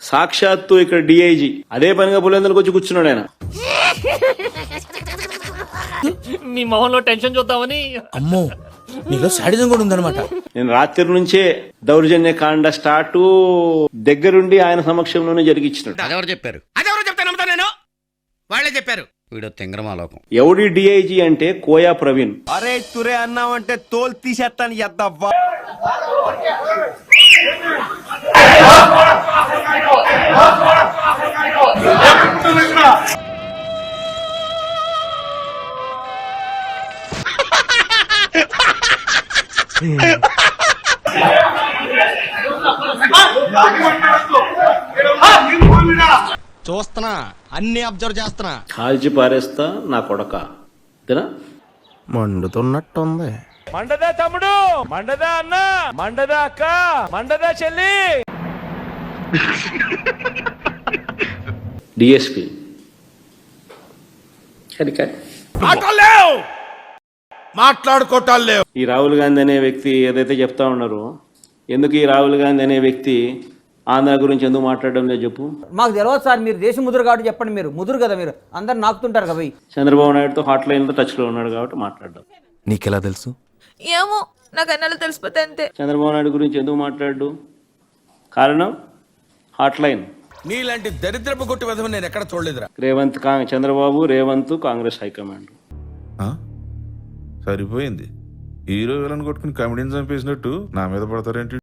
సాక్షాత్తు ఇక్కడ డిఐజీ అదే పనిగా పులివెందులకు వచ్చి కూర్చున్నాడు ఆయన. మీ మొహంలో టెన్షన్ చూద్దామని. అమ్మో, నీలో శాడిజం కూడా ఉందన్నమాట. నేను రాత్రి నుంచే దౌర్జన్య కాండ స్టార్ట్ దగ్గరుండి ఆయన సమక్షంలోనే జరిగించినాడు. అదెవరు చెప్పారు? అదెవరో చెప్తా నమ్ముతా నేను, వాళ్ళే చెప్పారు. వీడో తెంగరమాలోకం. ఎవడి డిఐజీ అంటే కోయా ప్రవీణ్. అరే తురే అన్నావంటే తోలు తీసేస్తాను ఎద్దవ్వా. చూస్తున్నా, అన్ని అబ్జర్వ్ చేస్తున్నా. కాల్చి పారేస్తా నా కొడక. అంతేనా? మండుతున్నట్టుంది. మండదా తమ్ముడు, మండదా అన్న, మండదా అక్క, మండదా చెల్లి. డిఎస్పి మాట్లాడుకోవటాలు లేవు. ఈ రాహుల్ గాంధీ అనే వ్యక్తి ఏదైతే చెప్తా ఉన్నారో, ఎందుకు ఈ రాహుల్ గాంధీ అనే వ్యక్తి ఆంధ్ర గురించి ఎందుకు మాట్లాడడం లేదు చెప్పు. మాకు తెలియదు సార్, మీరు దేశ ముదురు కాబట్టి చెప్పండి. మీరు ముదురు కదా, మీరు అందరు నాకుతుంటారు కదా. చంద్రబాబు నాయుడుతో హాట్ లైన్ లో టచ్ లో ఉన్నాడు కాబట్టి మాట్లాడడం. నీకెలా తెలుసు? ఏమో, నాకు అన్నలు తెలిసిపోతే అంతే. చంద్రబాబు నాయుడు గురించి ఎందుకు మాట్లాడు? కారణం హాట్ లైన్. నీలాంటి దరిద్రపు కొట్టి విధం నేను ఎక్కడ చూడలేదురా. చంద్రబాబు రేవంత్ కాంగ్రెస్ హైకమాండ్. సరిపోయింది. హీరో విలన్ కొట్టుకుని కమెడీని చంపేసినట్టు నా మీద పడతారేంటి?